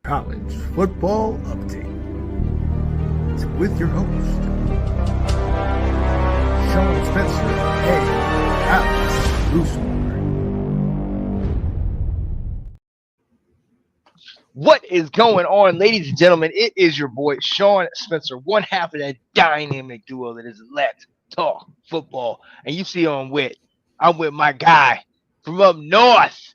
College Football Update. It's with your host, Sean Spencer and Alex Lucifer. What is going on, ladies and gentlemen? It is your boy, Sean Spencer, one half of that dynamic duo that is Let's Talk Football. And you see I'm with my guy from up north,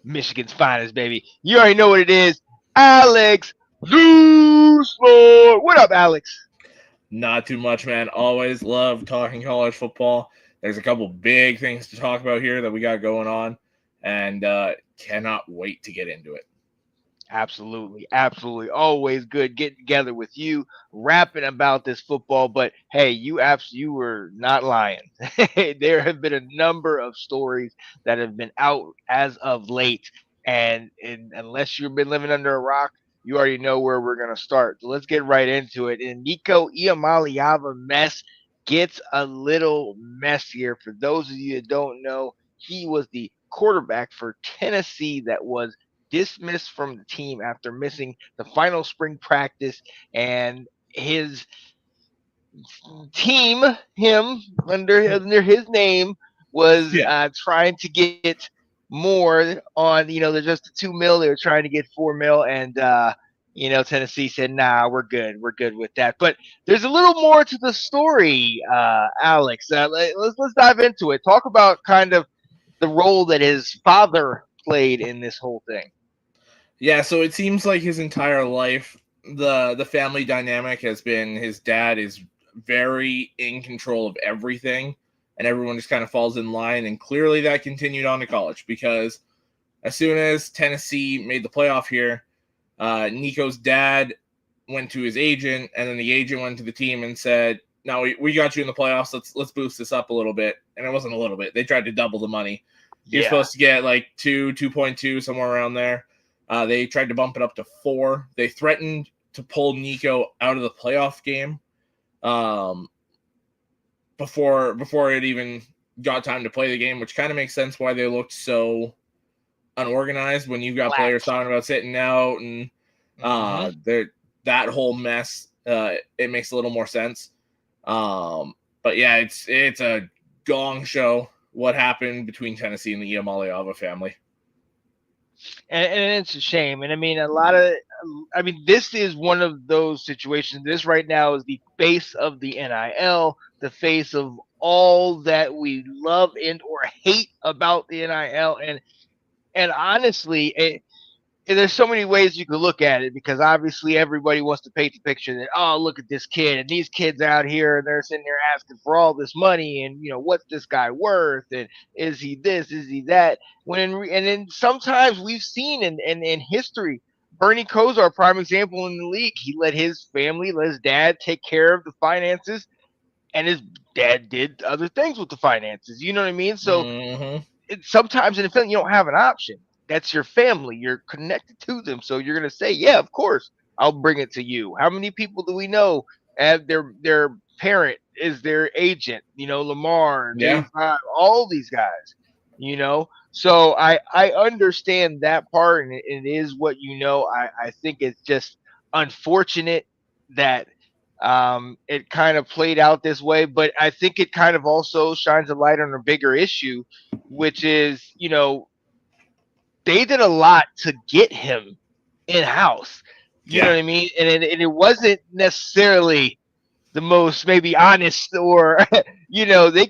Michigan's finest, baby. You already know what it is, Alex Lucifer. What up, Alex? Not too much, man. Always love talking college football. There's a couple big things to talk about here that we got going on, and cannot wait to get into it. Absolutely. Always good getting together with you, rapping about this football. But hey, you were not lying. There have been a number of stories that have been out as of late, and unless you've been living under a rock, you already know where we're gonna start. So let's get right into it. And Nico Iamaleava mess gets a little messier. For those of you that don't know, he was the quarterback for Tennessee that was dismissed from the team after missing the final spring practice, and his team, him under his name, was trying to get more on. They're just $2 million. They were trying to get $4 million, and Tennessee said, "Nah, we're good with that." But there's a little more to the story, Alex. Let's dive into it. Talk about kind of the role that his father played in this whole thing. Yeah, so it seems like his entire life, the family dynamic has been his dad is very in control of everything, and everyone just kind of falls in line, and clearly that continued on to college, because as soon as Tennessee made the playoff here, Nico's dad went to his agent, and then the agent went to the team and said, "No, we got you in the playoffs. Let's boost this up a little bit." And it wasn't a little bit. They tried to double the money. You're supposed to get like 2.2, somewhere around there. They tried to bump it up to 4. They threatened to pull Nico out of the playoff game before it even got time to play the game, which kind of makes sense why they looked so unorganized when you've got players talking about sitting out and that whole mess. It makes a little more sense. But yeah, it's a gong show what happened between Tennessee and the Iamaleava family. And it's a shame. And I mean, this is one of those situations. This right now is the face of the NIL, the face of all that we love and or hate about the NIL. And honestly, there's so many ways you could look at it, because obviously everybody wants to paint the picture that, oh, look at this kid and these kids out here, and they're sitting there asking for all this money, and what's this guy worth, and is he this, is he that? And then sometimes we've seen in history, Bernie Kosar, prime example in the league, he let his dad take care of the finances, and his dad did other things with the finances. You know what I mean? So sometimes in the film you don't have an option. That's your family. You're connected to them. So you're going to say, yeah, of course, I'll bring it to you. How many people do we know have their parent is their agent? Lamar, J5, all these guys, So I understand that part, and it is what I think it's just unfortunate that it kind of played out this way, but I think it kind of also shines a light on a bigger issue, which is, they did a lot to get him in-house. You know what I mean? And it wasn't necessarily the most maybe honest, or, they they're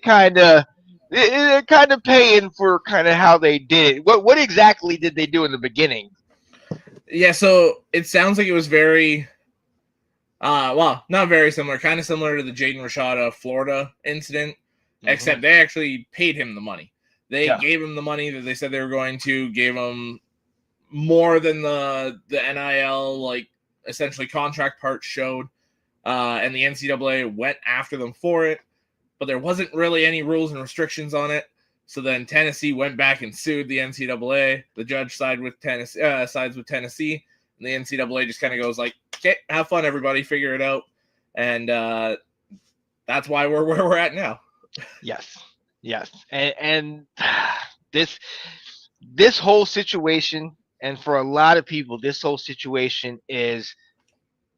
kind of paying for kind of how they did it. What exactly did they do in the beginning? Yeah, so it sounds like it was very, not very similar, kind of similar to the Jaden Rashada Florida incident, except they actually paid him the money. They gave him the money that they said they were going to, gave him more than the NIL, like, essentially contract part showed, and the NCAA went after them for it, but there wasn't really any rules and restrictions on it. So then Tennessee went back and sued the NCAA. The judge sides with Tennessee, and the NCAA just kind of goes like, okay, have fun, everybody, figure it out. And that's why we're where we're at now. Yes. And this whole situation and for a lot of people, this whole situation is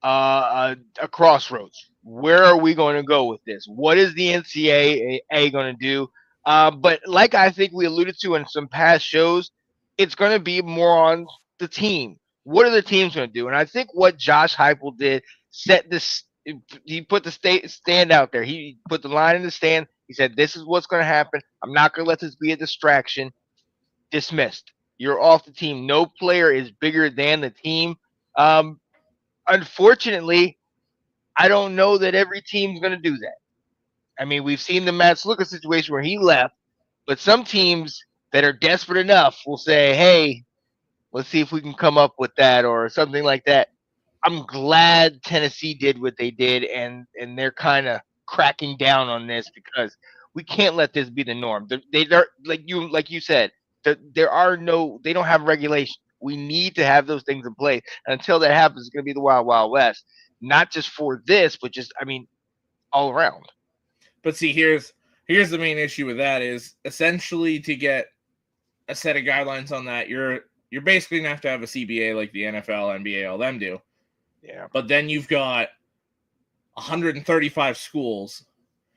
a crossroads. Where are we going to go with this? What is the NCAA going to do? But like I think we alluded to in some past shows, it's going to be more on the team. What are the teams going to do? And I think what Josh Heupel did set this. He put the stand out there. He put the line in the stand. He said, "This is what's going to happen. I'm not going to let this be a distraction." Dismissed. You're off the team. No player is bigger than the team. Um, Unfortunately, I don't know that every team's going to do that. I mean, we've seen the Matt Sluka situation where he left, but some teams that are desperate enough will say, "Hey, let's see if we can come up with that," or something like that. I'm glad Tennessee did what they did, and they're kind of cracking down on this because we can't let this be the norm. They're like you said, there are no, they don't have regulation. We need to have those things in place. And until that happens, it's going to be the wild, wild west. Not just for this, but just, I mean, all around. But see, here's the main issue with that is essentially to get a set of guidelines on that, you're basically gonna have to have a CBA like the NFL, NBA, all them do. Yeah. But then you've got 135 schools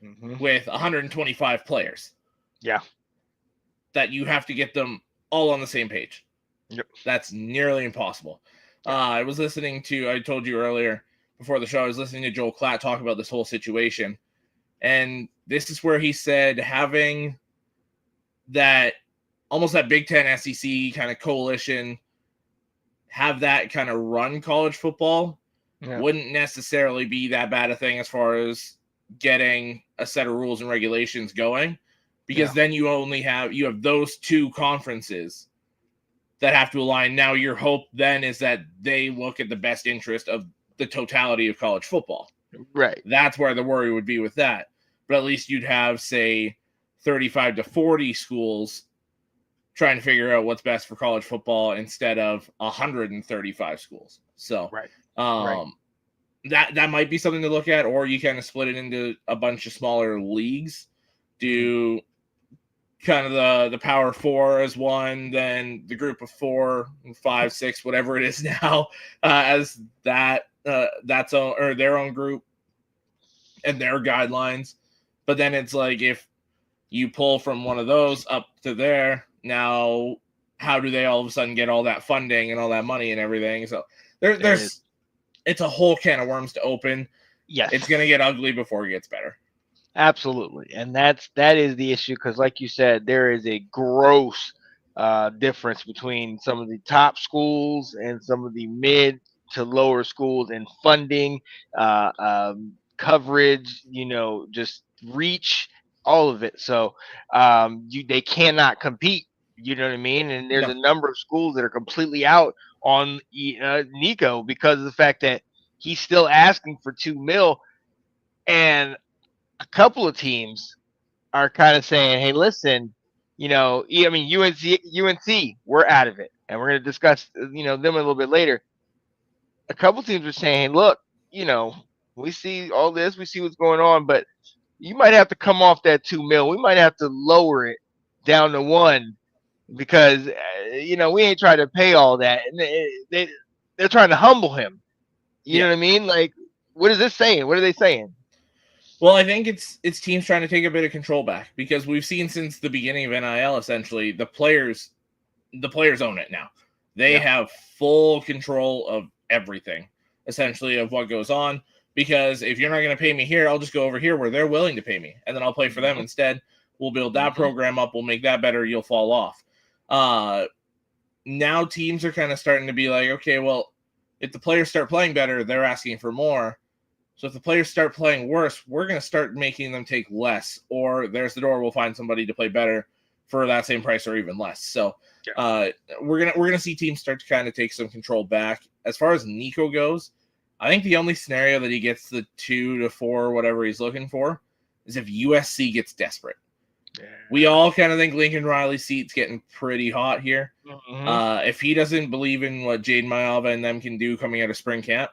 Mm-hmm. with 125 players. Yeah. That you have to get them all on the same page. Yep. That's nearly impossible. I was listening to, I told you earlier before the show, I was listening to Joel Klatt talk about this whole situation. And this is where he said having that, almost that Big Ten SEC kind of coalition, have that kind of run college football wouldn't necessarily be that bad a thing as far as getting a set of rules and regulations going. Because then you have those two conferences that have to align. Now your hope then is that they look at the best interest of the totality of college football. Right. That's where the worry would be with that. But at least you'd have, say, 35 to 40 schools trying to figure out what's best for college football instead of 135 schools. So that might be something to look at, or you kind of split it into a bunch of smaller leagues. Do kind of the Power Four as one, then the group of 4, 5, 6, whatever it is now, as that's their own group and their guidelines. But then it's like if you pull from one of those up to there, now how do they all of a sudden get all that funding and all that money and everything? So it's a whole can of worms to open. Yes, it's going to get ugly before it gets better. Absolutely, and that is the issue because, like you said, there is a gross difference between some of the top schools and some of the mid to lower schools in funding, coverage, just reach, all of it. So they cannot compete. You know what I mean? And there's a number of schools that are completely out on Nico because of the fact that he's still asking for $2 million, and a couple of teams are kind of saying, "Hey, listen, UNC, we're out of it, and we're going to discuss, them a little bit later." A couple teams are saying, "Hey, look, we see all this, we see what's going on, but you might have to come off that $2 million. We might have to lower it down to $1 million because we ain't trying to pay all that." And they're trying to humble him. You know what I mean? Like, what is this saying? What are they saying? Well, I think it's teams trying to take a bit of control back because we've seen since the beginning of NIL, essentially, the players own it now. They have full control of everything, essentially, of what goes on. Because if you're not going to pay me here, I'll just go over here where they're willing to pay me, and then I'll play for them instead. We'll build that program up. We'll make that better. You'll fall off. Now teams are kind of starting to be like, okay, well, if the players start playing better, they're asking for more. So if the players start playing worse, we're going to start making them take less, or there's the door. We'll find somebody to play better for that same price or even less. So we're gonna see teams start to kind of take some control back. As far as Nico goes, I think the only scenario that he gets the 2 to 4, whatever he's looking for, is if USC gets desperate. Yeah. We all kind of think Lincoln Riley's seat's getting pretty hot here. If he doesn't believe in what Jaden Mayava and them can do coming out of spring camp,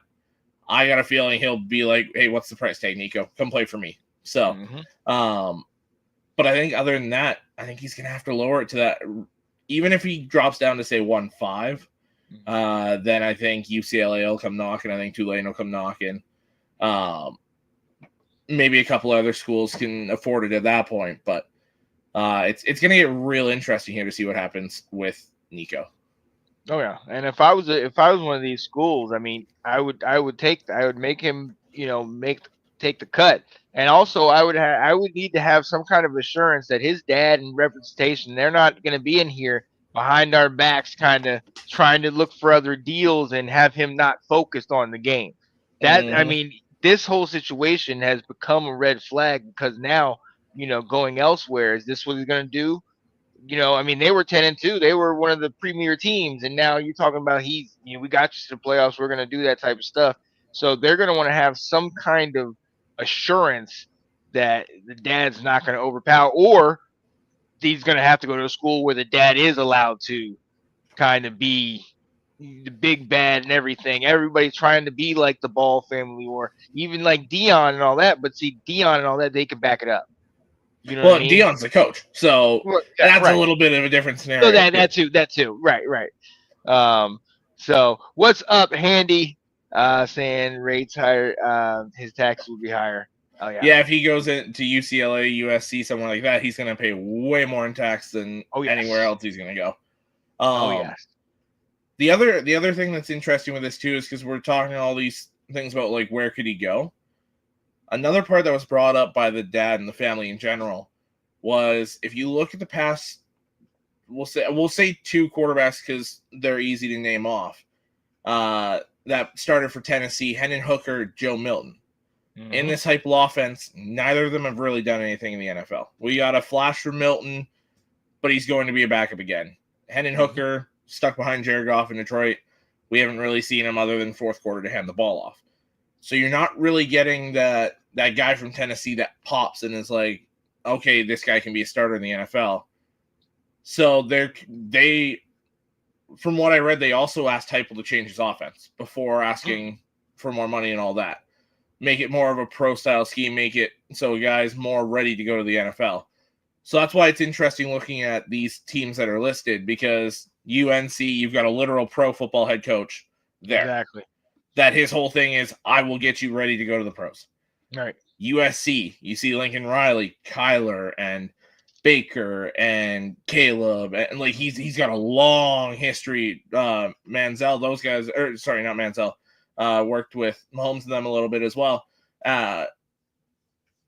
I got a feeling he'll be like, "Hey, what's the price tag, Nico? Come play for me." So, but I think other than that, I think he's going to have to lower it to that. Even if he drops down to, say, 1.5, Then I think UCLA will come knocking. I think Tulane will come knocking. Maybe a couple other schools can afford it at that point, but it's going to get real interesting here to see what happens with Nico. Oh yeah, and if I was one of these schools, I mean, I would make him, take the cut, and also I would need to have some kind of assurance that his dad and representation, they're not going to be in here behind our backs, kind of trying to look for other deals and have him not focused on the game. I mean, this whole situation has become a red flag because now, going elsewhere, is this what he's going to do? I mean, they were 10-2. They were one of the premier teams, and now you're talking about we got you to the playoffs. We're going to do that type of stuff. So they're going to want to have some kind of assurance that the dad's not going to overpower, or he's going to have to go to a school where the dad is allowed to kind of be the big bad and everything. Everybody's trying to be like the Ball family, or even like Dion and all that. But see, Dion and all that, they can back it up. You know what I mean? Dion's the coach, so that's a little bit of a different scenario. So that too. Right. So what's up, Handy? Saying rates higher, his taxes will be higher. Oh yeah. Yeah, if he goes into UCLA, USC, somewhere like that, he's going to pay way more in tax than anywhere else he's going to go. Yes. The other thing that's interesting with this too is because we're talking all these things about like where could he go. Another part that was brought up by the dad and the family in general was if you look at the past, we'll say two quarterbacks because they're easy to name off. That started for Tennessee, Hendon Hooker, Joe Milton. Mm-hmm. In this Heupel offense, neither of them have really done anything in the NFL. We got a flash from Milton, but he's going to be a backup again. Hendon Hooker stuck behind Jared Goff in Detroit. We haven't really seen him other than fourth quarter to hand the ball off. So you're not really getting that guy from Tennessee that pops and is like, okay, this guy can be a starter in the NFL. So they from what I read, they also asked Heupel to change his offense before asking for more money and all that. Make it more of a pro-style scheme, make it so guys more ready to go to the NFL. So that's why it's interesting looking at these teams that are listed, because UNC, you've got a literal pro football head coach there. Exactly. That his whole thing is, I will get you ready to go to the pros. Right. USC, you see Lincoln Riley, Kyler, and Baker, and Caleb, and like he's got a long history. Manziel, those guys, or sorry, not Manziel, worked with Mahomes and them a little bit as well.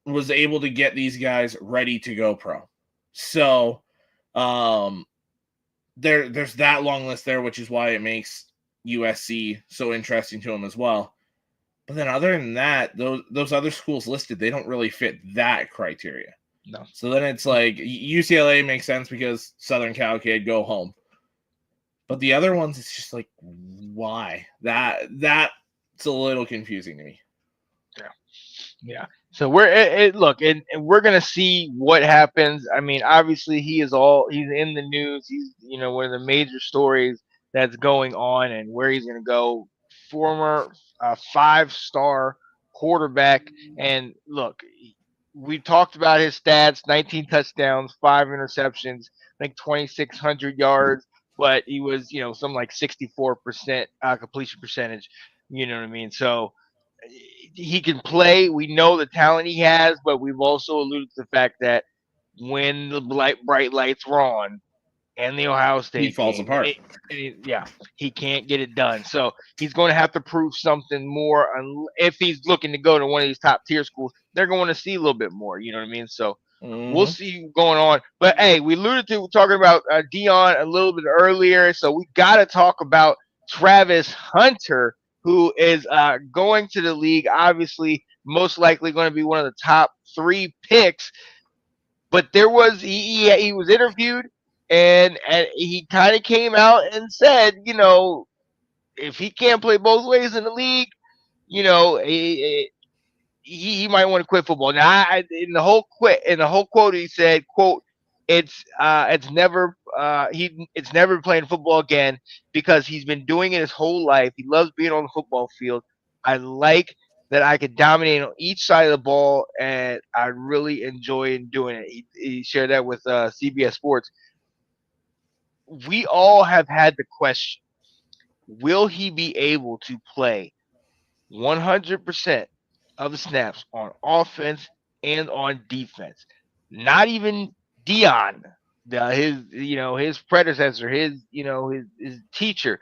Was able to get these guys ready to go pro. So there's that long list there, which is why it makes USC so interesting to him as well. But then other than that, those other schools listed, they don't really fit that criteria. No. So then it's like UCLA makes sense because Southern Cal kid, go home. But the other ones, it's just like, why? That's a little confusing to me. Yeah. So we're gonna see what happens. I mean, obviously he's in the news. He's one of the major stories that's going on and where he's gonna go. Former 5-star quarterback, and look, we talked about his stats: 19 touchdowns, 5 interceptions, I think 2,600 yards, but he was something like 64% completion percentage. You know what I mean? So he can play. We know the talent he has, but we've also alluded to the fact that when the bright lights are on and the Ohio State he falls apart. He can't get it done. So he's going to have to prove something more. If he's looking to go to one of these top tier schools, they're going to see a little bit more. You know what I mean? So we'll see what's going on. But hey, we alluded to talking about Dion a little bit earlier, so we got to talk about Travis Hunter, who is going to the league, obviously most likely going to be one of the top 3 picks. But he was interviewed, and he kind of came out and said, if he can't play both ways in the league, he might want to quit football. Now, in the whole quote, he said, "quote It's never playing football again because he's been doing it his whole life. He loves being on the football field. I like that I could dominate on each side of the ball, and I really enjoy doing it." He shared that with CBS Sports. We all have had the question, will he be able to play 100% of the snaps on offense and on defense? Not even Dion, his predecessor, his teacher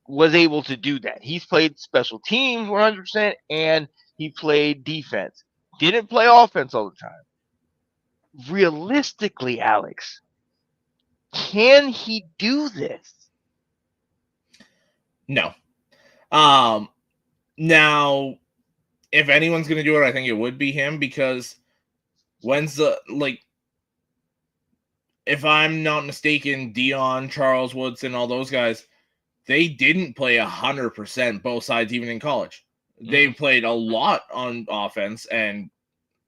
was able to do that. He's played special teams 100% and he played defense. Didn't play offense all the time. Realistically, Alex, can he do this? No. Now, if anyone's going to do it, I think it would be him, because if I'm not mistaken, Dion, Charles Woodson, all those guys, they didn't play 100% both sides even in college. They played a lot on offense and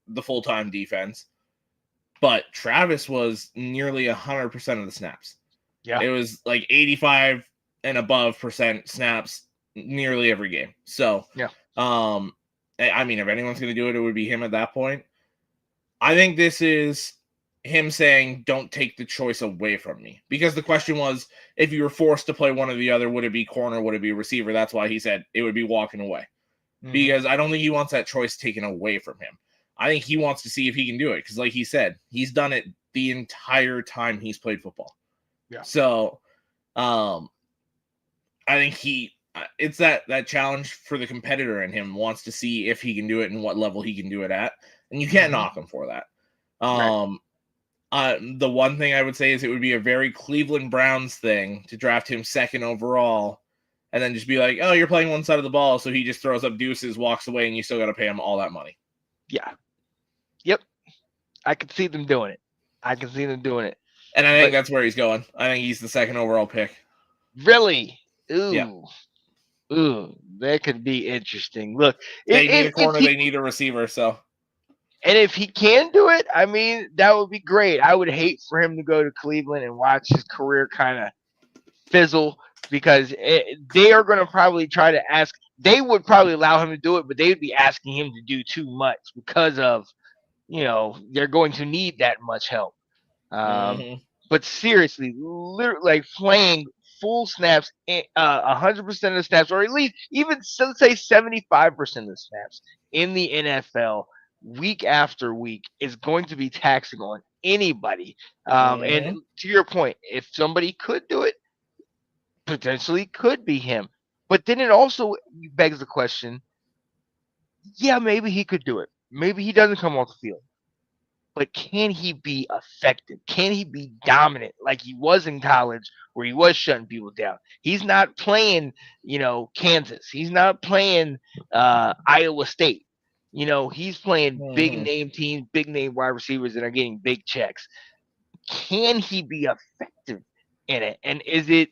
the full-time defense, but Travis was nearly 100% of the snaps. Yeah. It was like 85 and above % snaps nearly every game. So, yeah. I mean, if anyone's going to do it, it would be him at that point. I think this is him saying, don't take the choice away from me. Because the question was, if you were forced to play one or the other, would it be corner, would it be receiver? That's why he said it would be walking away. Because I don't think he wants that choice taken away from him. I think he wants to see if he can do it. Because like he said, he's done it the entire time he's played football. Yeah. So, I think it's that challenge for the competitor in him, wants to see if he can do it and what level he can do it at. And you can't knock him for that. The one thing I would say is it would be a very Cleveland Browns thing to draft him second overall and then just be like, oh, you're playing one side of the ball, so he just throws up deuces, walks away, and you still got to pay him all that money. Yeah. Yep. I could see them doing it. And I think that's where he's going. I think he's the second overall pick. Really? Ooh. Yeah. Ooh, that could be interesting. Look, they need a corner, they need a receiver, so. And if he can do it, I mean, that would be great. I would hate for him to go to Cleveland and watch his career kind of fizzle, because they are going to probably try to ask. They would probably allow him to do it, but they would be asking him to do too much because of, they're going to need that much help. But seriously, literally, like playing full snaps, 100% of the snaps, or at least even let's say 75% of the snaps in the NFL week after week is going to be taxing on anybody. And to your point, if somebody could do it, potentially could be him. But then it also begs the question, yeah, maybe he could do it. Maybe he doesn't come off the field. But can he be effective? Can he be dominant like he was in college, where he was shutting people down? He's not playing, Kansas. He's not playing Iowa State. He's playing big name teams, big name wide receivers that are getting big checks. Can he be effective in it? And is it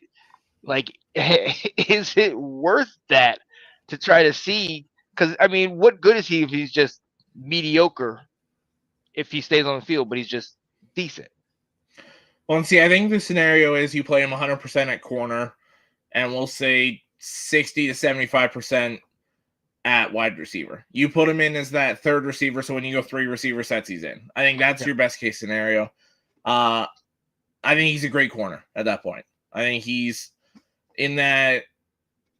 worth that to try to see? Because, I mean, what good is he if he's just mediocre? If he stays on the field, but he's just decent. Well, and see, I think the scenario is you play him 100% at corner, and we'll say 60 to 75% at wide receiver. You put him in as that third receiver, so when you go 3 receiver sets, he's in. I think that's your best case scenario. I think he's a great corner at that point. I think he's in that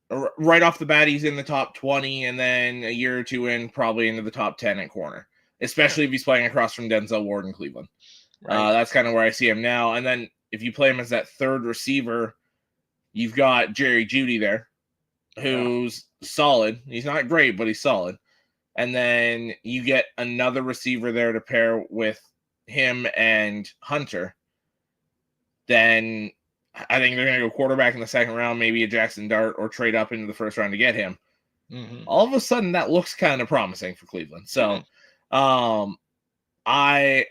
right off the bat, he's in the top 20, and then a year or two in, probably into the top 10 at corner. Especially if he's playing across from Denzel Ward in Cleveland. Right. That's kind of where I see him now. And then if you play him as that third receiver, you've got Jerry Jeudy there, who's solid. He's not great, but he's solid. And then you get another receiver there to pair with him and Hunter. Then I think they're going to go quarterback in the second round, maybe a Jackson Dart, or trade up into the first round to get him. All of a sudden, that looks kind of promising for Cleveland. So, I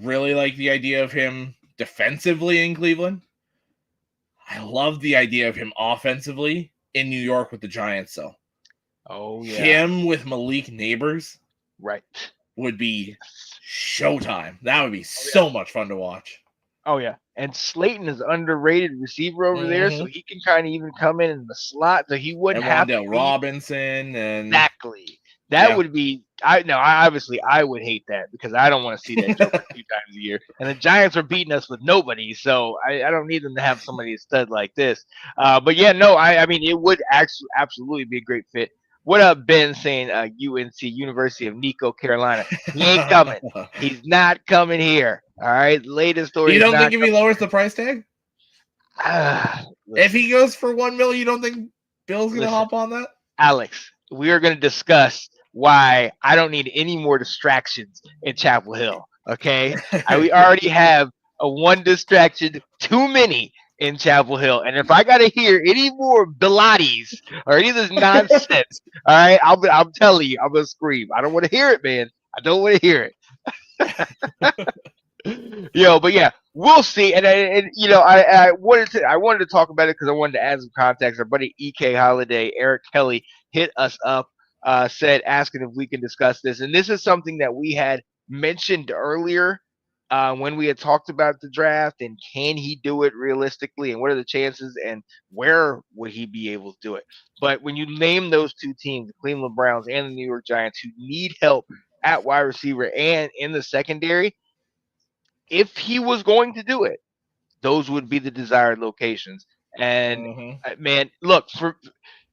really like the idea of him defensively in Cleveland. I love the idea of him offensively in New York with the Giants, though. Oh, yeah. Him with Malik Neighbors would be showtime. That would be so much fun to watch. Oh, yeah. And Slayton is underrated receiver over there, so he can kind of even come in the slot, so he wouldn't have Wandale Robinson. And... That Yeah. would be obviously I would hate that because I don't want to see that Joker 2 times a year. And the Giants are beating us with nobody, so I don't need them to have somebody stud like this. But yeah, no, I mean it would actually absolutely be a great fit. What up, Ben? Saying UNC, University of Nico, Carolina. He ain't coming. He's not coming here. All right. Latest story You is don't not think if he lowers the price tag? coming. If he goes for $1 million, you don't think Bill's gonna Listen, hop on that? Alex, we are going to discuss why I don't need any more distractions in Chapel Hill. Okay, we already have a one distraction too many in Chapel Hill, and if I got to hear any more Bilates or any of this nonsense, all right, I'm telling you, I'm gonna scream. I don't want to hear it, man. I don't want to hear it. But yeah, we'll see. And I wanted to talk about it because I wanted to add some context. Our buddy EK Holiday, Eric Kelly, hit us up, said asking if we can discuss this, and this is something that we had mentioned earlier when we had talked about the draft and can he do it realistically and what are the chances and where would he be able to do it. But when you name those two teams, the Cleveland Browns and the New York Giants, who need help at wide receiver and in the secondary, if he was going to do it, those would be the desired locations. And Mhm. man, look,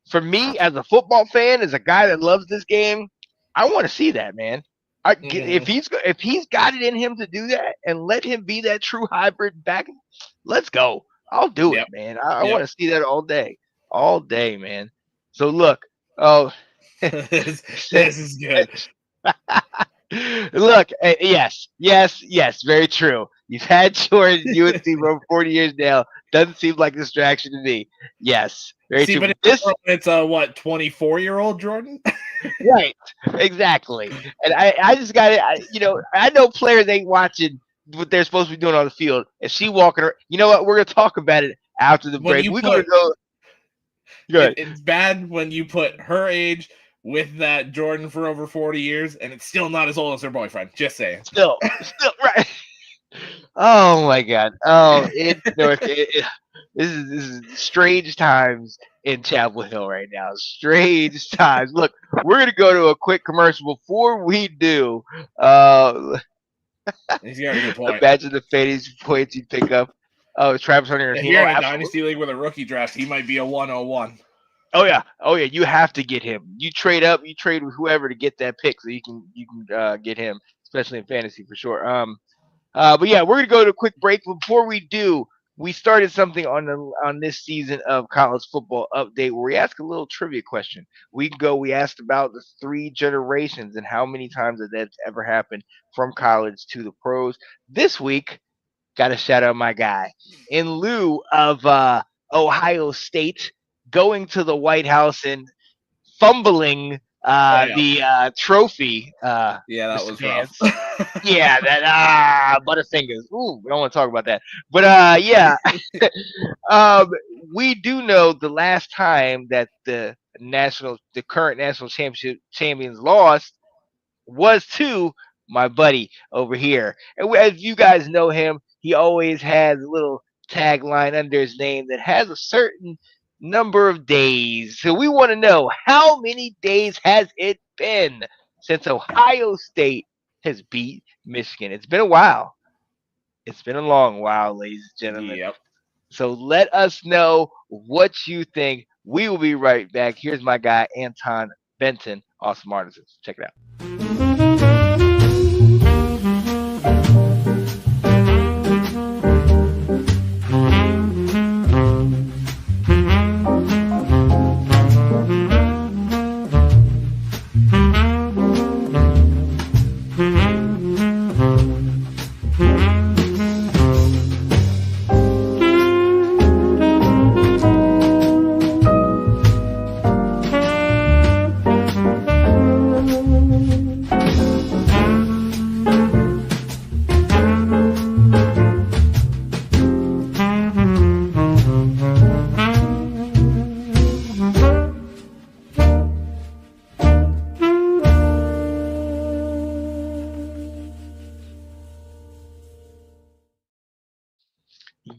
for me as a football fan, as a guy that loves this game, I want to see that, man. If Mhm. he's got it in him to do that, and let him be that true hybrid back, let's go. I'll do it, Yep. man. I want Yep. to see that all day, man. So look, oh, this is good. look, yes, very true. You've had Jordan UNC for over 40 years now. Doesn't seem like a distraction to me. Yes, very See, true. but But this, it's a what, 24-year-old Jordan? right, exactly. And I just got it. I know players ain't watching what they're supposed to be doing on the field. If she walking her, you know what? We're gonna talk about it after the When break. you We're gonna put go. Good. it's bad when you put her age with that Jordan for over 40 years, and it's still not as old as her boyfriend. Just saying. Still, right. Oh my God. Oh, this is strange times in Chapel Hill right now. Strange times. Look, we're gonna go to a quick commercial. Before we do, He's got a good point. imagine the fantasy points you pick up. Oh, Travis Hunter and If team. you're Oh, in a absolutely. dynasty league with a rookie draft, he might be a 101. Oh yeah. You have to get him. You trade up. You trade with whoever to get that pick, so you can get him, especially in fantasy for sure. But yeah, we're gonna go to a quick break. Before we do, we started something on this season of college football update where we ask a little trivia question. We asked about the three generations and how many times that's ever happened from college to the pros. This week, got to shout out my guy. In lieu of Ohio State going to the White House and fumbling Oh yeah. the trophy, Yeah, that Mr. was rough. Vance. Yeah, that Butterfingers. Ooh, we don't want to talk about that. But yeah, um, we do know the last time that the current national championship champions lost was to my buddy over here. And as you guys know him, he always has a little tagline under his name that has a certain number of days. So we want to know how many days has it been since Ohio State has beat Michigan? It's been a while. It's been a long while, ladies and gentlemen. Yep. So let us know what you think. We will be right back. Here's my guy, Anton Benton, Awesome Artisans. Check it out.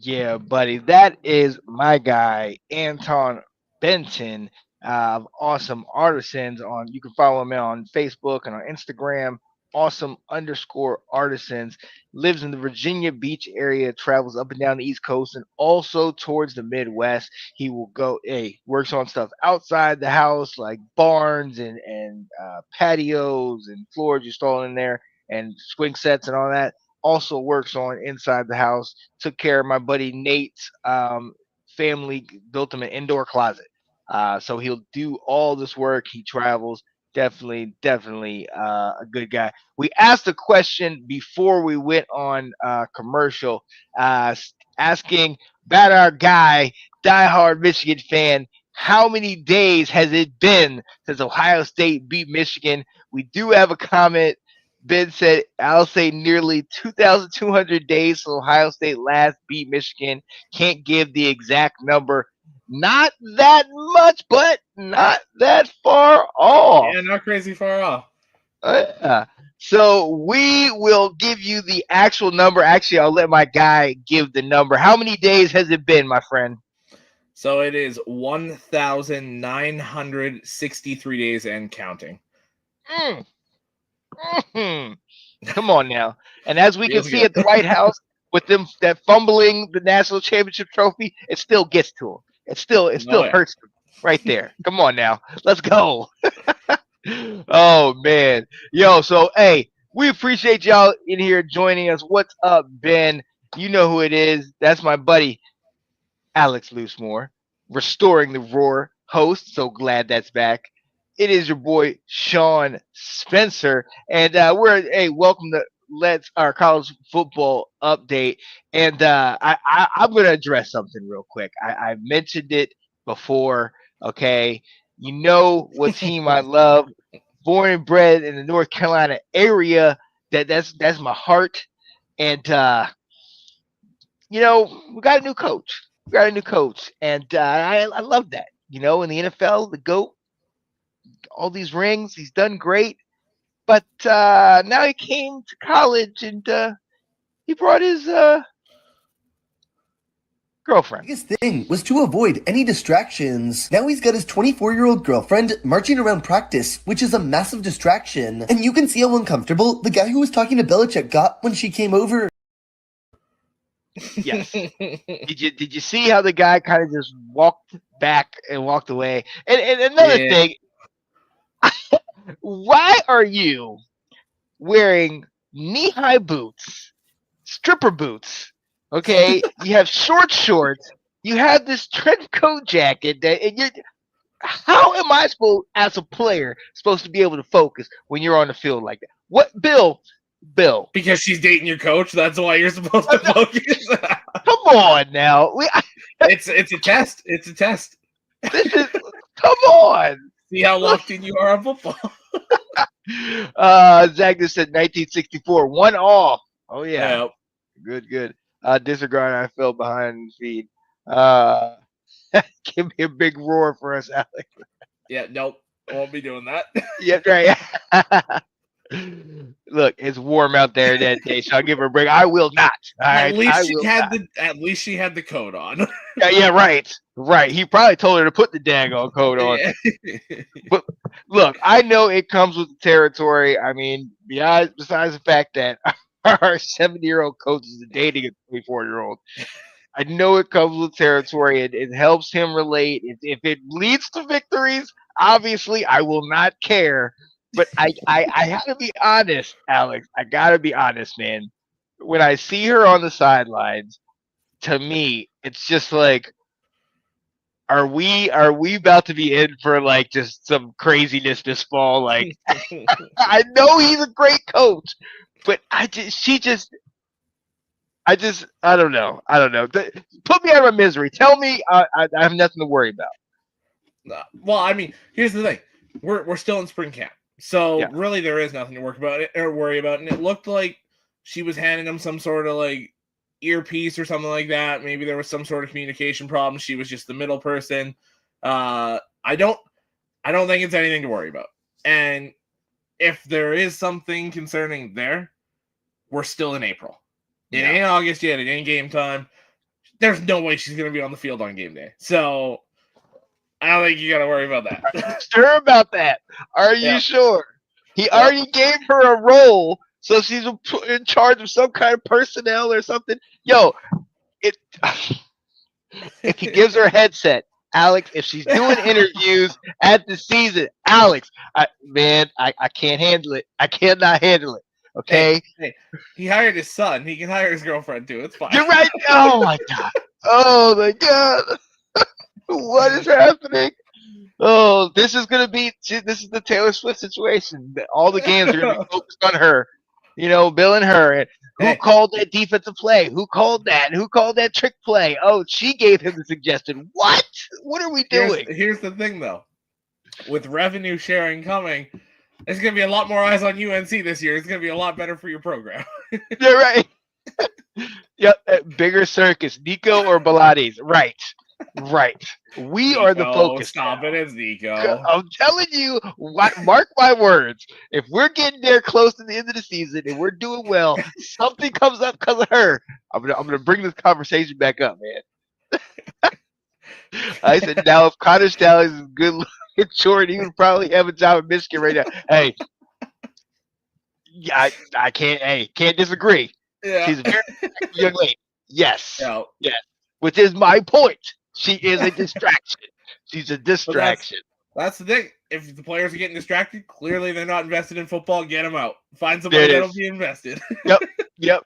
Yeah, buddy. That is my guy, Anton Benton. awesome artisans. You can follow him on Facebook and on Instagram. Awesome_artisans. Lives in the Virginia Beach area, travels up and down the East Coast and also towards the Midwest. He will go, works on stuff outside the house like barns and patios and floors you install in there and swing sets and all that. Also works on inside the house. Took care of my buddy Nate's family, built him an indoor closet. So he'll do all this work. He travels. Definitely a good guy. We asked a question before we went on commercial, asking about our guy, diehard Michigan fan, how many days has it been since Ohio State beat Michigan? We do have a comment. Ben said, I'll say nearly 2,200 days since Ohio State last beat Michigan. Can't give the exact number. Not that much, but not that far off. Yeah, not crazy far off. So we will give you the actual number. Actually, I'll let my guy give the number. How many days has it been, my friend? So it is 1,963 days and counting. Come on now. And as we can Feels see good. at the White House, with them that fumbling the national championship trophy, it still gets to them. It still yeah. hurts them right there. Come on now. Let's go. Oh man. Yo, so hey, we appreciate y'all in here joining us. What's up, Ben? You know who it is. That's my buddy Alex Loosemore, restoring the roar host. So glad that's back. It is your boy Sean Spencer, and welcome to Let's our college football update. And I'm going to address something real quick. I mentioned it before. Okay, you know what team I love. Born and bred in the North Carolina area. That's my heart. And we got a new coach. And I love that. In the NFL, the GOAT, all these rings, he's done great. But now he came to college and he brought his girlfriend. Biggest thing was to avoid any distractions. Now he's got his 24-year-old girlfriend marching around practice, which is a massive distraction. And you can see how uncomfortable the guy who was talking to Belichick got when she came over. Yes. Did you see how the guy kind of just walked back and walked away? And another thing, why are you wearing knee-high boots, stripper boots? Okay, you have shorts. You have this trench coat jacket how am I supposed, as a player, supposed to be able to focus when you're on the field like that? What, Bill? Because she's dating your coach, that's why you're supposed to focus. Come on now. It's a test. It's a test. Come on. See how locked in you are on football. Zach just said 1964, one off. Oh yeah. Good. Disregard, I fell behind the feed. Give me a big roar for us, Alex. Yeah, nope. I won't be doing that. Yeah, right. Look, it's warm out there that day, so I'll give her a break. I will not. At least she had the coat on. Yeah, right. He probably told her to put the daggone coat on. Yeah. But look, I know it comes with the territory. I mean, besides the fact that our 70-year-old coach is dating a 24-year-old. I know it comes with territory. It helps him relate. If it leads to victories, obviously I will not care. But I have to be honest, Alex. I gotta be honest, man. When I see her on the sidelines, to me, it's just like, are we about to be in for like just some craziness this fall? Like, I know he's a great coach, but I don't know. Put me out of my misery. Tell me I have nothing to worry about. Well, I mean, here's the thing. We're still in spring camp. So really there is nothing to worry about. And it looked like she was handing him some sort of like earpiece or something like that. Maybe there was some sort of communication problem. She was just the middle person. I don't think it's anything to worry about. And if there is something concerning there, we're still in April. It ain't August yet. It ain't game time. There's no way she's going to be on the field on game day. So I don't think you got to worry about that. Sure about that. Are you sure? He already gave her a role, so she's in charge of some kind of personnel or something. Yo, it. If he gives her a headset, Alex, if she's doing interviews at the season, Alex, I can't handle it. I cannot handle it. Okay. Hey, he hired his son. He can hire his girlfriend too. It's fine. You're right. Oh my god. Oh my god. What is happening? Oh, this is the Taylor Swift situation. All the games are gonna be focused on her. Billing her. And who called that defensive play? Who called that? Who called that trick play? Oh, she gave him the suggestion. What? What are we doing? Here's the thing, though. With revenue sharing coming, there's going to be a lot more eyes on UNC this year. It's going to be a lot better for your program. You're right. Yep. Bigger circus. Nico or Bilates. Right. We Nico, are the focus. Stop it, it's Nico. I'm telling you, mark my words. If we're getting there close to the end of the season and we're doing well, something comes up because of her. I'm gonna bring this conversation back up, man. I said, now if Connor Stallions is good looking short, he would probably have a job in Michigan right now. Hey, yeah, I can't disagree. Yeah. She's a very young lady. Yes. Yeah. Yes. Which is my point. She is a distraction. She's a distraction. That's the thing. If the players are getting distracted, clearly they're not invested in football. Get them out. Find somebody that'll be invested. Yep.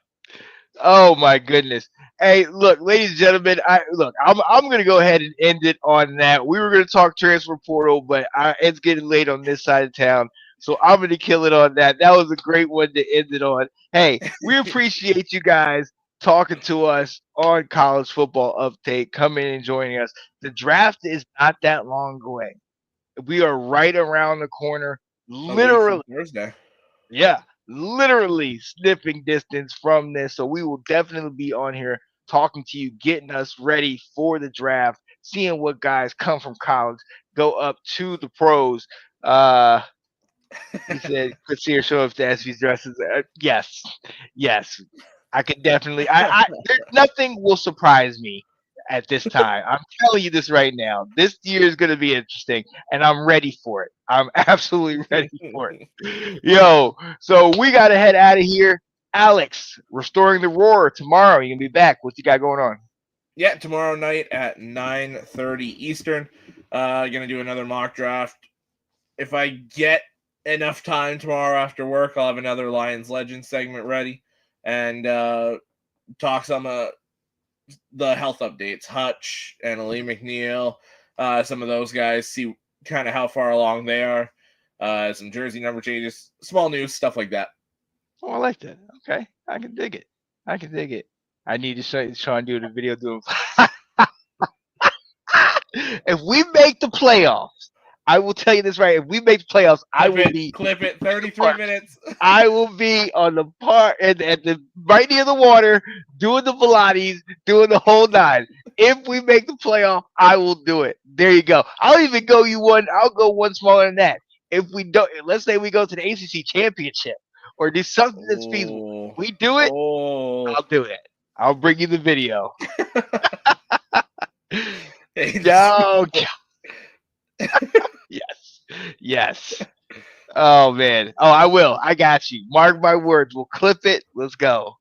Oh my goodness. Hey, look, ladies and gentlemen. I'm gonna go ahead and end it on that. We were gonna talk transfer portal, but it's getting late on this side of town, so I'm gonna kill it on that. That was a great one to end it on. Hey, we appreciate you guys talking to us on College Football Update, coming and joining us. The draft is not that long away. We are right around the corner, literally. Thursday. Yeah, literally sniffing distance from this. So we will definitely be on here talking to you, getting us ready for the draft, seeing what guys come from college, go up to the pros. He said, "Could see her show up to SV's dresses." Yes. I could definitely. Nothing will surprise me at this time. I'm telling you this right now. This year is going to be interesting, and I'm ready for it. I'm absolutely ready for it. Yo, so we got to head out of here. Alex, Restoring the Roar tomorrow. You gonna be back? What you got going on? Yeah, tomorrow night at 9:30 Eastern. Gonna do another mock draft. If I get enough time tomorrow after work, I'll have another Lions Legends segment ready. And talk some of the health updates, Hutch and Ali McNeil, some of those guys, see kind of how far along they are, some jersey number changes, small news, stuff like that. Oh, I like that. Okay, I can dig it. I need to show Sean do the video doing. If we make the playoffs, I will tell you this right. If we make the playoffs, I will be clip it 33 minutes. I will be on the part at the right near the water, doing the Pilates, doing the whole nine. If we make the playoff, I will do it. There you go. I'll even go I'll go one smaller than that. If we don't, let's say we go to the ACC championship or do something that's feasible. We do it. I'll do it. I'll bring you the video. No. Yes. Oh man. Oh, I will. I got you. Mark my words. We'll clip it. Let's go.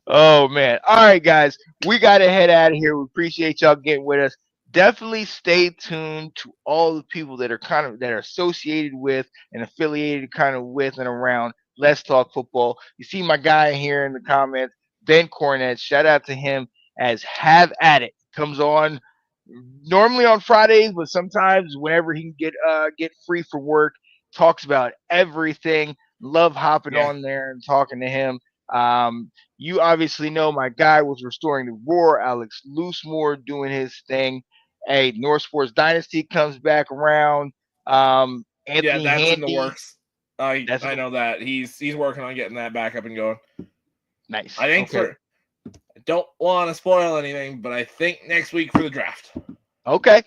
Oh man. All right, guys. We gotta head out of here. We appreciate y'all getting with us. Definitely stay tuned to all the people that are associated with and affiliated kind of with and around Let's Talk Football. You see my guy here in the comments, Ben Cornett. Shout out to him as Have At It. Comes on normally on Fridays, but sometimes whenever he can get free for work, talks about everything. Love hopping on there and talking to him. You obviously know my guy was Restoring the Roar, Alex Loosemore doing his thing. Hey, North Sports Dynasty comes back around. Anthony that's Handy, in the works. I know that he's working on getting that back up and going. Nice. I think I don't want to spoil anything, but I think next week for the draft. Okay.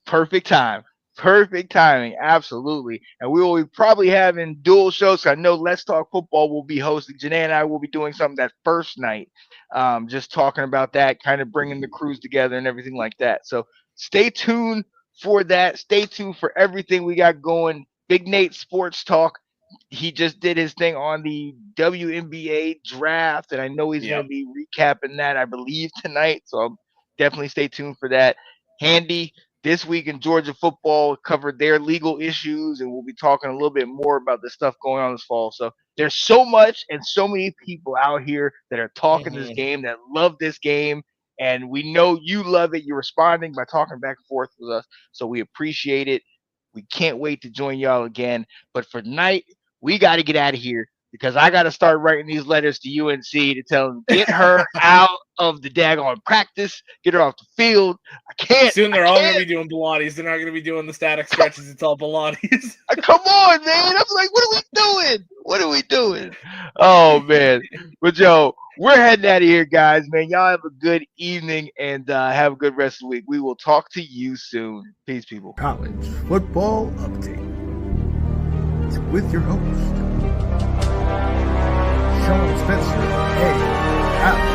Perfect timing. Absolutely. And we will be probably having dual shows. I know Let's Talk Football will be hosting. Janae and I will be doing something that first night, just talking about that, kind of bringing the crews together and everything like that. So stay tuned for that. Stay tuned for everything we got going. Big Nate Sports Talk. He just did his thing on the WNBA draft, and I know he's going to be recapping that, I believe, tonight. So definitely stay tuned for that. Handy, this week in Georgia football covered their legal issues, and we'll be talking a little bit more about the stuff going on this fall. So there's so much and so many people out here that are talking this game, that love this game, and we know you love it. You're responding by talking back and forth with us, so we appreciate it. We can't wait to join y'all again. But for tonight, we got to get out of here because I got to start writing these letters to UNC to tell them, get her out of the daggone practice, get her off the field. I can't. Soon they're all going to be doing Pilates. They're not going to be doing the static stretches. It's all Pilates. Come on, man. I'm like, what are we doing? What are we doing? Oh, man. But, Joe, we're heading out of here, guys, man. Y'all have a good evening and have a good rest of the week. We will talk to you soon. Peace, people. College Football Update. It's with your host, Sean Spencer. Hey, out.